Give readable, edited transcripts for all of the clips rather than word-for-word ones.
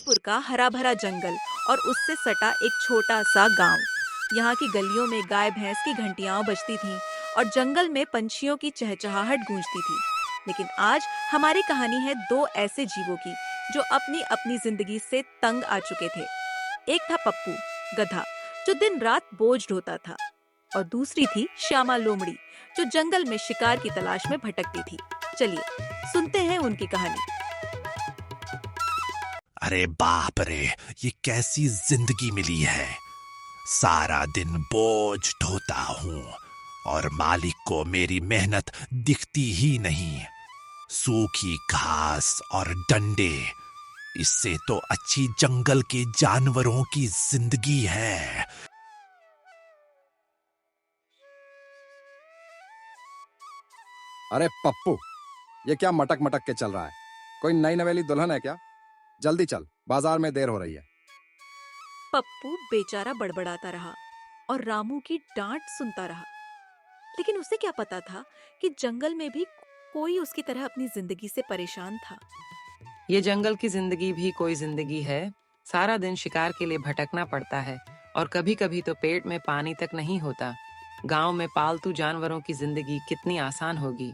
फिरोजपुर का हरा भरा जंगल और उससे सटा एक छोटा सा गांव। यहाँ की गलियों में गाय भैंस की घंटियां बजती थीं और जंगल में पंछियों की चहचहाहट गूंजती थी। लेकिन आज हमारी कहानी है दो ऐसे जीवों की जो अपनी अपनी जिंदगी से तंग आ चुके थे। एक था पप्पू, गधा, जो दिन रात बोझ ढोता था, और दूसरी थी श्यामा लोमड़ी, जो जंगल में शिकार की तलाश में भटकती थी। चलिए सुनते हैं उनकी कहानी। अरे बाप रे, ये कैसी जिंदगी मिली है। सारा दिन बोझ ढोता हूँ और मालिक को मेरी मेहनत दिखती ही नहीं। सूखी घास और डंडे, इससे तो अच्छी जंगल के जानवरों की जिंदगी है। अरे पप्पू, ये क्या मटक मटक के चल रहा है? कोई नई नवेली दुल्हन है क्या? जल्दी चल, बाजार में देर हो रही है। पप्पू बेचारा बड़बड़ाता रहा और रामू की डांट सुनता रहा। लेकिन उसे क्या पता था कि जंगल में भी कोई उसकी तरह अपनी जिंदगी से परेशान था। ये जंगल की जिंदगी भी कोई जिंदगी है। सारा दिन शिकार के लिए भटकना पड़ता है और कभी कभी तो पेट में पानी तक नहीं होता। गांव में पालतू जानवरों की जिंदगी कितनी आसान होगी।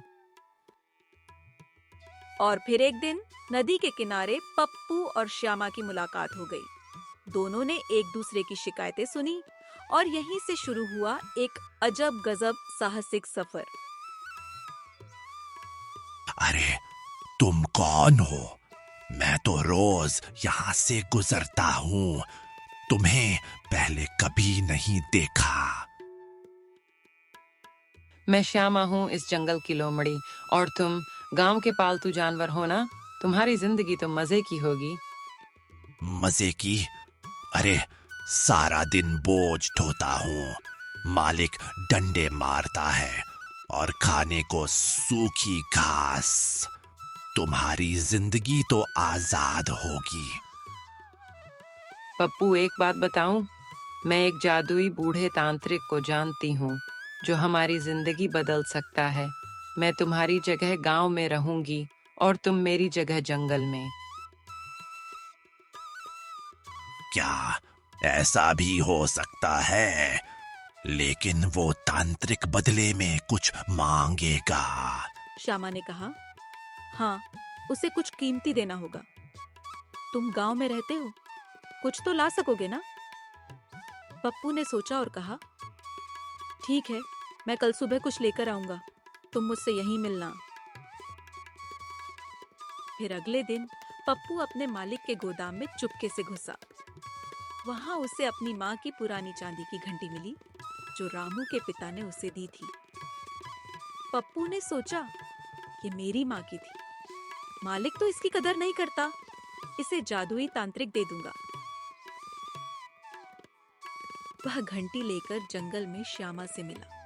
और फिर एक दिन नदी के किनारे पप्पू और श्यामा की मुलाकात हो गई। दोनों ने एक दूसरे की शिकायतें सुनी और यहीं से शुरू हुआ एक अजब गजब साहसिक सफर। अरे तुम कौन हो? मैं तो रोज यहाँ से गुजरता हूँ, तुम्हें पहले कभी नहीं देखा। मैं श्यामा हूँ, इस जंगल की लोमड़ी, और तुम गांव के पालतू जानवर हो ना। तुम्हारी जिंदगी तो मजे की होगी। मजे की? अरे सारा दिन बोझ ढोता हूँ, मालिक डंडे मारता है और खाने को सूखी घास। तुम्हारी जिंदगी तो आजाद होगी। पप्पू, एक बात बताऊं? मैं एक जादुई बूढ़े तांत्रिक को जानती हूँ जो हमारी जिंदगी बदल सकता है। मैं तुम्हारी जगह गांव में रहूंगी और तुम मेरी जगह जंगल में। क्या ऐसा भी हो सकता है? लेकिन वो तांत्रिक बदले में कुछ मांगेगा। श्यामा ने कहा, हाँ, उसे कुछ कीमती देना होगा। तुम गांव में रहते हो, कुछ तो ला सकोगे ना? पप्पू ने सोचा और कहा, ठीक है, मैं कल सुबह कुछ लेकर आऊंगा, तुम मुझसे यहीं मिलना। फिर अगले दिन पप्पू अपने मालिक के गोदाम में चुपके से घुसा। वहां उसे अपनी माँ की पुरानी चांदी की घंटी मिली जो रामू के पिता ने उसे दी थी। पप्पू ने सोचा, ये मेरी माँ की थी, मालिक तो इसकी कदर नहीं करता, इसे जादुई तांत्रिक दे दूंगा। वह घंटी लेकर जंगल में श्यामा से मिला।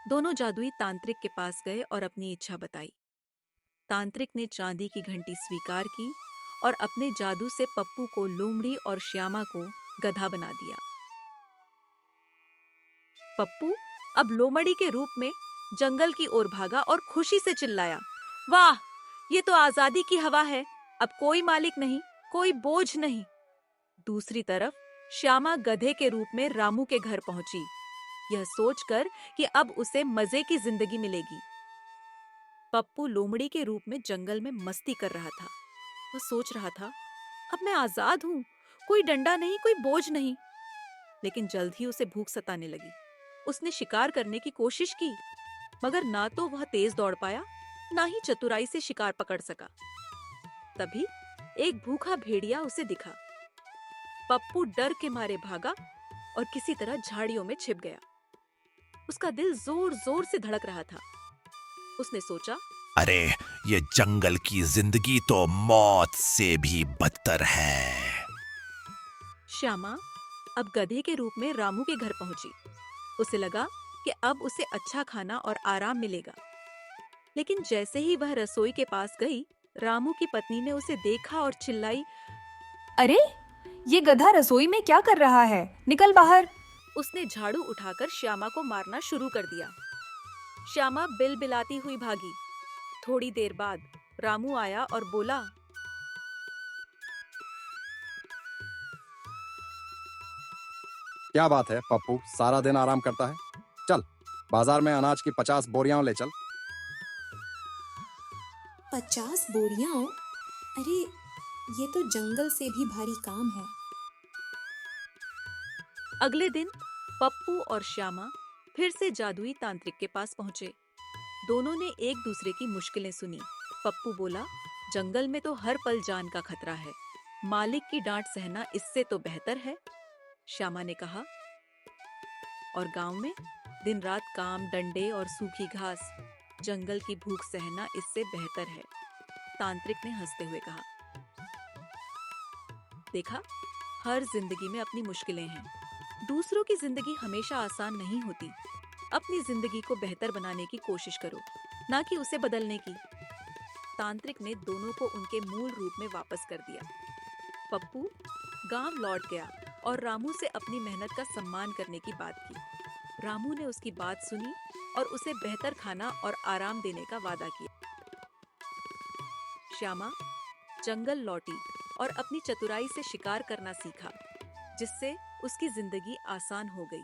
दोनों जादुई तांत्रिक के पास गए और अपनी इच्छा बताई। तांत्रिक ने चांदी की घंटी स्वीकार की और अपने जादू से पप्पू को लोमड़ी और श्यामा को गधा बना दिया। पप्पू अब लोमड़ी के रूप में जंगल की ओर भागा और खुशी से चिल्लाया, वाह, ये तो आजादी की हवा है। अब कोई मालिक नहीं, कोई बोझ नहीं। दूसरी तरफ श्यामा गधे के रूप में रामू के घर पहुंची, यह सोचकर कि अब उसे मजे की जिंदगी मिलेगी। पप्पू लोमड़ी के रूप में जंगल में मस्ती कर रहा था। वह सोच रहा था, अब मैं आजाद हूँ, कोई डंडा नहीं, कोई बोझ नहीं। लेकिन जल्द ही उसे भूख सताने लगी। उसने शिकार करने की कोशिश की, मगर ना तो वह तेज दौड़ पाया, ना ही चतुराई से शिकार पकड़ सका। तभी एक भूखा भेड़िया उसे दिखा। पप्पू डर के मारे भागा और किसी तरह झाड़ियों में छिप गया। उसका दिल जोर जोर से धड़क रहा था। उसने सोचा, अरे ये जंगल की जिंदगी तो मौत से भी बदतर है। श्यामा अब गधे के रूप में रामू के घर पहुंची। उसे लगा कि अब उसे अच्छा खाना और आराम मिलेगा। लेकिन जैसे ही वह रसोई के पास गई, रामू की पत्नी ने उसे देखा और चिल्लाई, अरे, ये गधा रसोई में क्या कर रहा है? निकल बाहर! उसने झाड़ू उठाकर श्यामा को मारना शुरू कर दिया। श्यामा बिलबिलाती हुई भागी। थोड़ी देर बाद रामू आया और बोला, क्या बात है पप्पू, सारा दिन आराम करता है? चल, बाजार में अनाज की 50 बोरियां ले चल। 50 बोरियां? अरे ये तो जंगल से भी भारी काम है। अगले दिन पप्पू और श्यामा फिर से जादुई तांत्रिक के पास पहुंचे। दोनों ने एक दूसरे की मुश्किलें सुनी। पप्पू बोला, जंगल में तो हर पल जान का खतरा है, मालिक की डांट सहना इससे तो बेहतर है। श्यामा ने कहा, और गांव में दिन रात काम, डंडे और सूखी घास, जंगल की भूख सहना इससे बेहतर है। तांत्रिक ने हंसते हुए कहा, देखा, हर जिंदगी में अपनी मुश्किलें हैं। दूसरों की जिंदगी हमेशा आसान नहीं होती। अपनी जिंदगी को बेहतर बनाने की कोशिश करो, ना कि उसे बदलने की। तांत्रिक ने दोनों को उनके मूल रूप में वापस कर दिया। पप्पू गांव लौट गया और रामू से अपनी मेहनत का सम्मान करने की बात की। रामू ने उसकी बात सुनी और उसे बेहतर खाना और आराम देने का वादा किया। श्यामा जंगल लौटी और अपनी चतुराई से शिकार करना सीखा, जिससे उसकी जिंदगी आसान हो गई।